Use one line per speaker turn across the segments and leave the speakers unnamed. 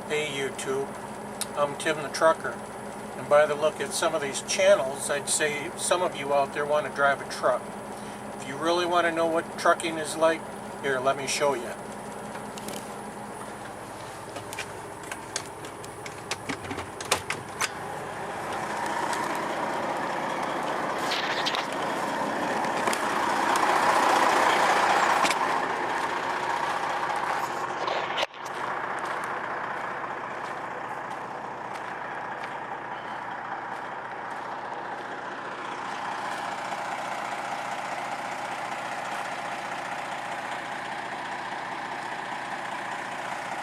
Hey YouTube, I'm Tim the Trucker, and by the look at some of these channels, I'd say some of you out there want to drive a truck. If you really want to know what trucking is like, here, let me show you.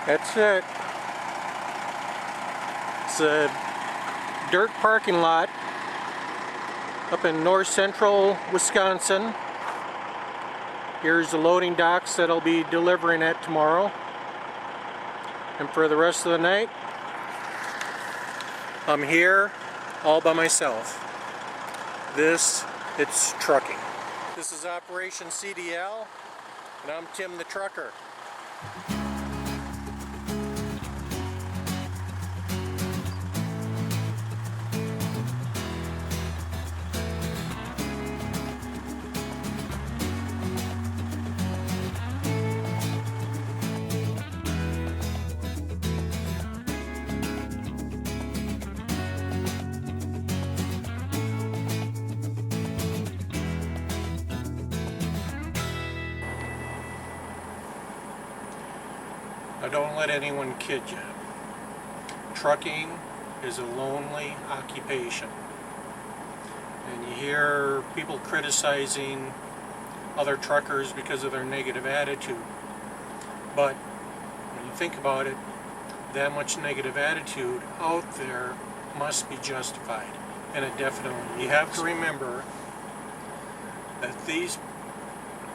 That's it. It's a dirt parking lot up in north central Wisconsin. Here's the loading docks that I'll be delivering at tomorrow. And for the rest of the night, I'm here all by myself. It's trucking. This is Operation CDL, and I'm Tim the Trucker. Now don't let anyone kid you. Trucking is a lonely occupation. And you hear people criticizing other truckers because of their negative attitude. But when you think about it, that much negative attitude out there must be justified. And it definitely, you have to remember that these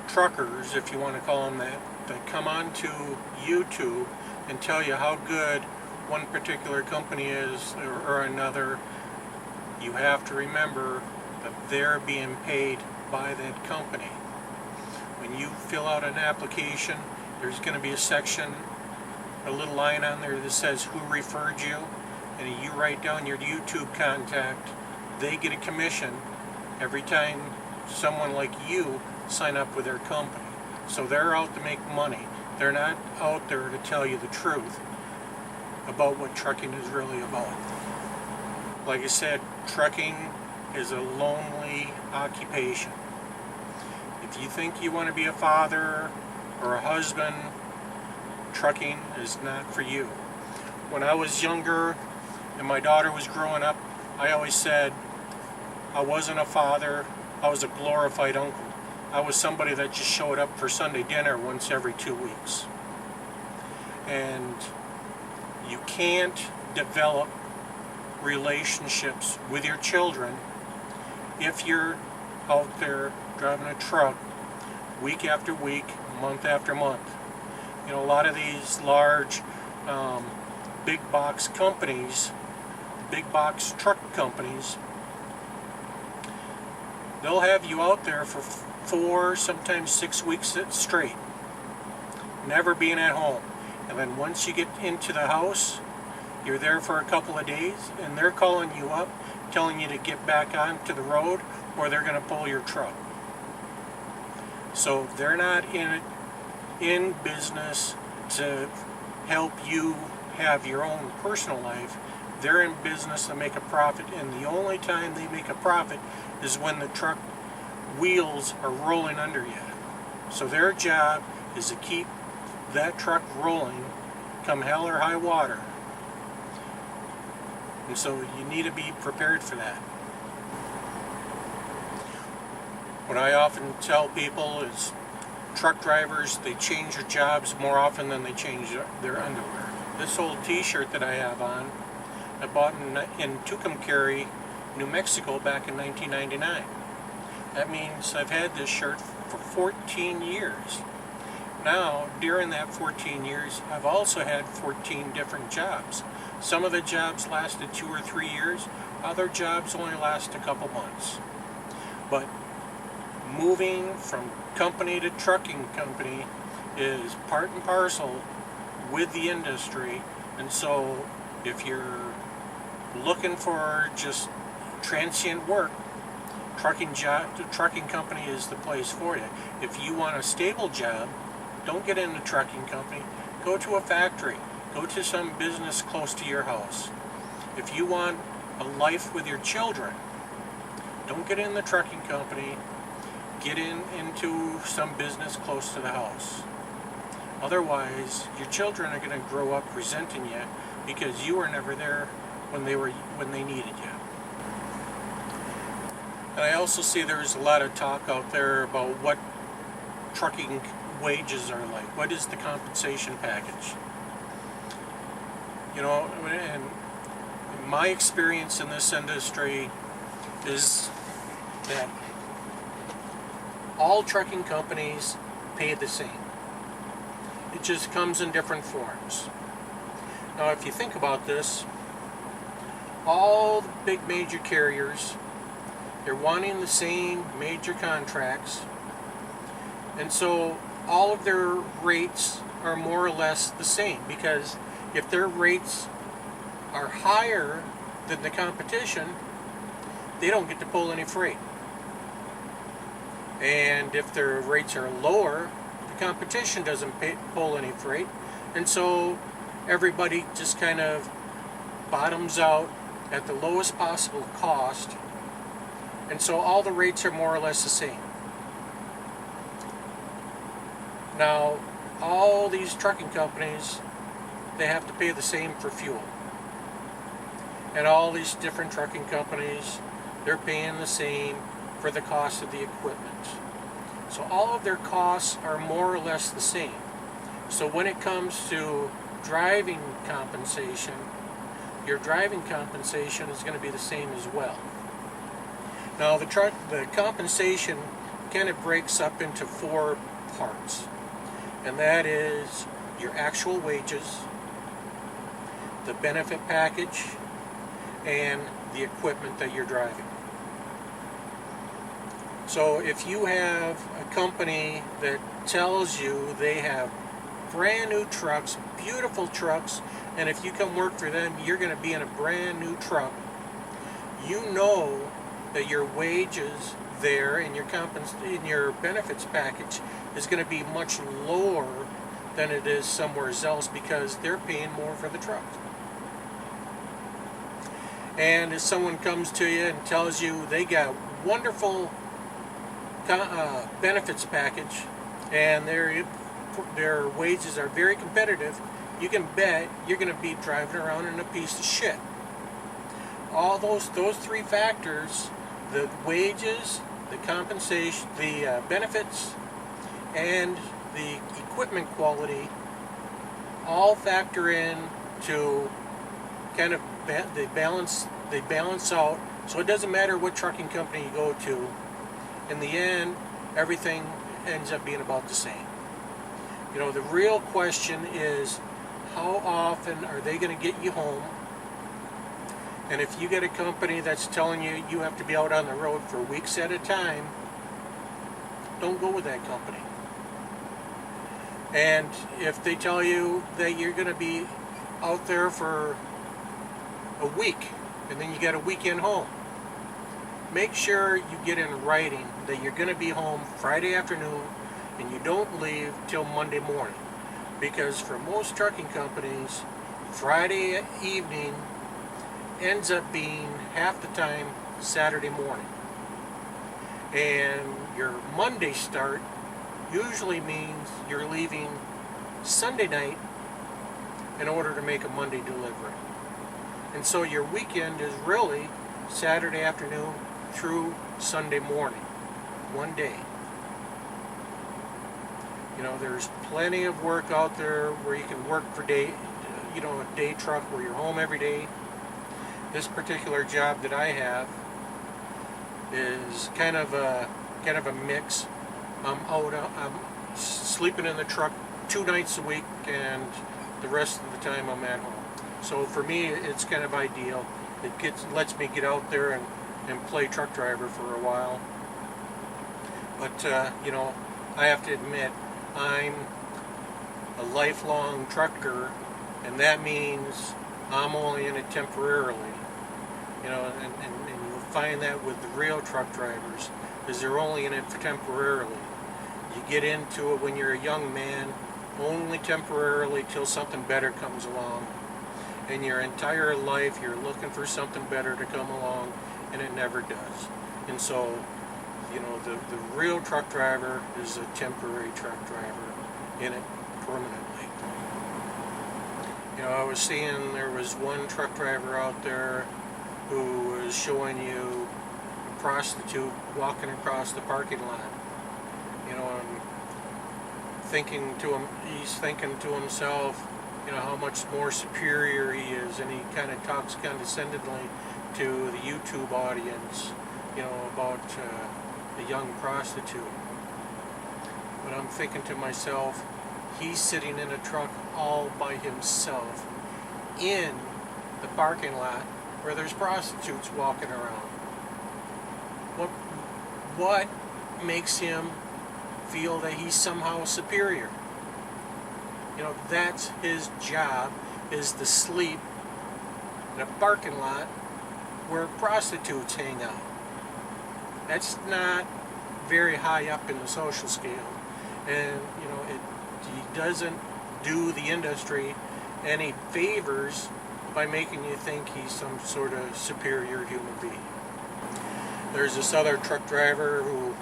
truckers, if you want to call them that come onto YouTube and tell you how good one particular company is or another, you have to remember that they're being paid by that company. When you fill out an application, there's going to be a section, a little line on there that says who referred you, and you write down your YouTube contact. They get a commission every time someone like you sign up with their company. So they're out to make money. They're not out there to tell you the truth about what trucking is really about. Like I said, trucking is a lonely occupation. If you think you want to be a father or a husband, trucking is not for you. When I was younger and my daughter was growing up, I always said I wasn't a father, I was a glorified uncle. I was somebody that just showed up for Sunday dinner once every 2 weeks. And you can't develop relationships with your children if you're out there driving a truck week after week, month after month. You know, a lot of these large big box companies, big box truck companies, they'll have you out there for 4, sometimes 6 weeks straight, never being at home. And then once you get into the house, you're there for a couple of days, and they're calling you up, telling you to get back onto the road, or they're going to pull your truck. So they're not in business to help you have your own personal life. They're in business to make a profit, and the only time they make a profit is when the truck wheels are rolling under you. So their job is to keep that truck rolling come hell or high water. And so you need to be prepared for that. What I often tell people is truck drivers, they change their jobs more often than they change their underwear. This old t-shirt that I have on, I bought in Tucumcari, New Mexico back in 1999. That means I've had this shirt for 14 years. Now, during that 14 years, I've also had 14 different jobs. Some of the jobs lasted 2 or 3 years. Other jobs only last a couple months. But moving from company to trucking company is part and parcel with the industry, And so if you're looking for just transient work, the trucking company is the place for you. If you want a stable job, don't get in a trucking company. Go to a factory. Go to some business close to your house. If you want a life with your children, don't get in the trucking company. Get into some business close to the house. Otherwise, your children are going to grow up resenting you because you were never there when they needed you. And I also see there's a lot of talk out there about what trucking wages are like. What is the compensation package? You know, and my experience in this industry is that all trucking companies pay the same. It just comes in different forms. Now, if you think about this, all the big major carriers, they're wanting the same major contracts, and so all of their rates are more or less the same, because if their rates are higher than the competition, they don't get to pull any freight. And if their rates are lower, the competition doesn't pull any freight, and so everybody just kind of bottoms out at the lowest possible cost, and so all the rates are more or less the same. Now, all these trucking companies, they have to pay the same for fuel. And all these different trucking companies, they're paying the same for the cost of the equipment. So all of their costs are more or less the same. So when it comes to driving compensation, your driving compensation is going to be the same as well. Now the compensation kind of breaks up into 4 parts, and that is your actual wages, the benefit package, and the equipment that you're driving. So if you have a company that tells you they have brand new trucks, beautiful trucks, and if you come work for them, you're going to be in a brand new truck, you know that your wages there and your benefits package is going to be much lower than it is somewhere else, because they're paying more for the truck. And if someone comes to you and tells you they got wonderful benefits package and their wages are very competitive, you can bet you're going to be driving around in a piece of shit. All those 3 factors, the wages, the compensation, the benefits, and the equipment quality, all factor in to kind of they balance out. So it doesn't matter what trucking company you go to. In the end, everything ends up being about the same. You know, the real question is, how often are they going to get you home? And if you get a company that's telling you you have to be out on the road for weeks at a time, don't go with that company. And if they tell you that you're going to be out there for a week and then you get a weekend home, make sure you get in writing that you're going to be home Friday afternoon and you don't leave till Monday morning. Because for most trucking companies, Friday evening ends up being half the time Saturday morning. And your Monday start usually means you're leaving Sunday night in order to make a Monday delivery. And so your weekend is really Saturday afternoon through Sunday morning, one day. You know, there's plenty of work out there where you can work for a day truck where you're home every day. This particular job that I have is kind of a mix. I'm sleeping in the truck 2 nights a week, and the rest of the time I'm at home. So for me, it's kind of ideal. It lets me get out there and play truck driver for a while. But I have to admit, I'm a lifelong trucker, And that means I'm only in it temporarily. You know, and you'll find that with the real truck drivers, is they're only in it for temporarily. You get into it when you're a young man, only temporarily till something better comes along. In your entire life, you're looking for something better to come along, and it never does. And so, you know, the real truck driver is a temporary truck driver in it permanently. You know, I was seeing there was one truck driver out there who was showing you a prostitute walking across the parking lot. You know, and he's thinking to himself, you know, how much more superior he is, and he kind of talks condescendingly to the YouTube audience, you know, about the young prostitute. But I'm thinking to myself, he's sitting in a truck all by himself in the parking lot where there's prostitutes walking around. What makes him feel that he's somehow superior? You know, that's his job, is to sleep in a parking lot where prostitutes hang out. That's not very high up in the social scale, and you know, he doesn't do the industry any favors by making you think he's some sort of superior human being. There's this other truck driver who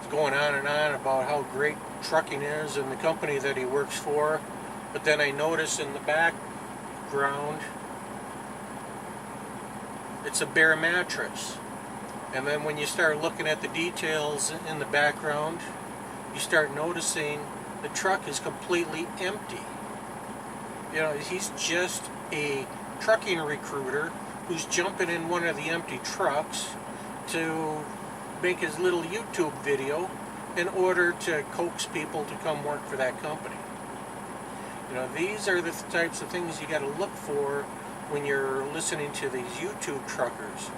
is going on and on about how great trucking is and the company that he works for, but then I notice in the background it's a bare mattress. And then when you start looking at the details in the background, you start noticing the truck is completely empty. You know, he's just a trucking recruiter who's jumping in one of the empty trucks to make his little YouTube video in order to coax people to come work for that company. You know, these are the types of things you got to look for when you're listening to these YouTube truckers,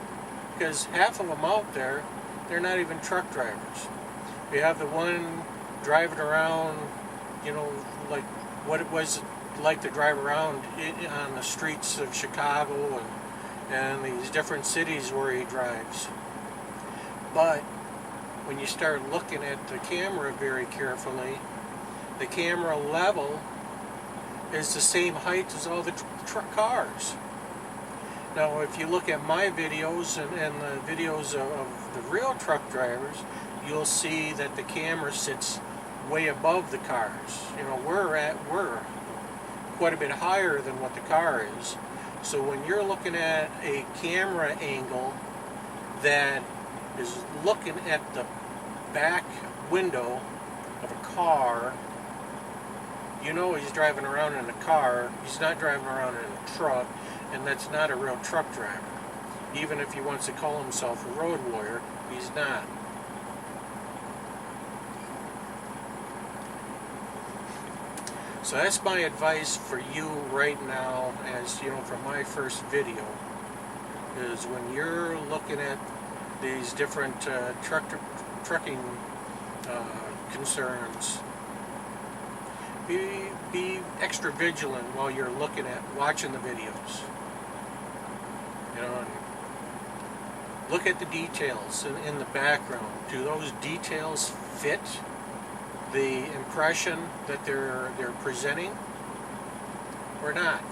because half of them out there, they're not even truck drivers. You have the one driving around, you know, like what it was like to drive around on the streets of Chicago and these different cities where he drives. But when you start looking at the camera very carefully, the camera level is the same height as all the truck cars. Now, if you look at my videos and the videos of the real truck drivers, you'll see that the camera sits way above the cars. You know, we're quite a bit higher than what the car is. So when you're looking at a camera angle that is looking at the back window of a car, you know he's driving around in a car. He's not driving around in a truck, and that's not a real truck driver. Even if he wants to call himself a road warrior, he's not. So that's my advice for you right now, as you know, from my first video, is when you're looking at these different trucking concerns, be extra vigilant while you're watching the videos. You know, and look at the details in the background. Do those details fit the impression that they're presenting, or not?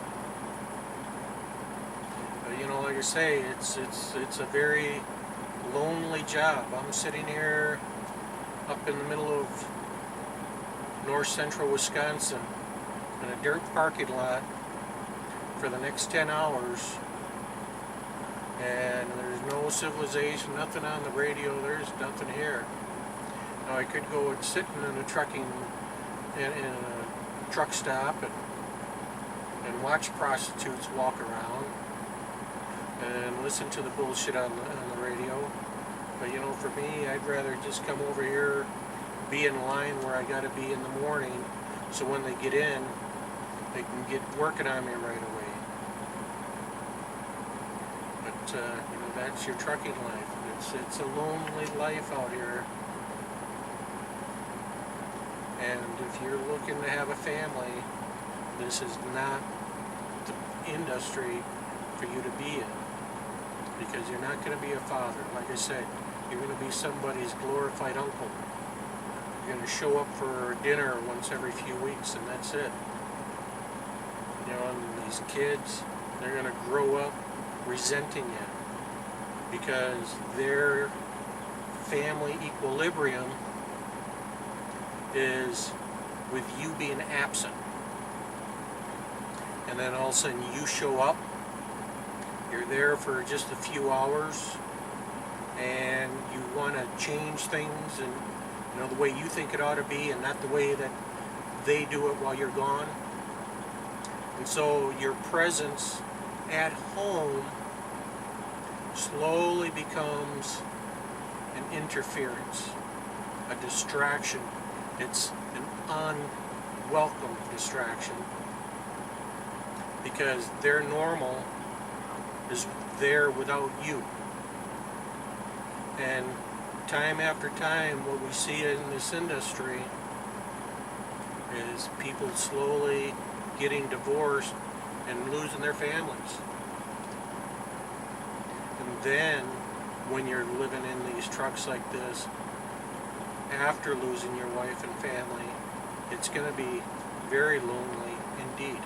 But, you know, like I say, it's a very lonely job. I'm sitting here up in the middle of north central Wisconsin in a dirt parking lot for the next 10 hours, and there's no civilization, nothing on the radio, there's nothing here. Now, I could go and sit in a truck stop and watch prostitutes walk around and listen to the bullshit on the radio. But you know, for me, I'd rather just come over here, be in line where I got to be in the morning, so when they get in, they can get working on me right away. But you know, that's your trucking life. It's a lonely life out here. And if you're looking to have a family, This is not the industry for you to be in, because you're not going to be a father. Like I said, you're going to be somebody's glorified uncle. You're going to show up for dinner once every few weeks, and that's it. You know, and these kids, they're going to grow up resenting you because their family equilibrium is with you being absent. And then all of a sudden you show up, you're there for just a few hours, and you want to change things, and you know, the way you think it ought to be and not the way that they do it while you're gone. And so your presence at home slowly becomes an interference, a distraction. It's an unwelcome distraction, because their normal is there without you. And time after time, what we see in this industry is people slowly getting divorced and losing their families. And then, when you're living in these trucks like this, after losing your wife and family, it's going to be very lonely indeed.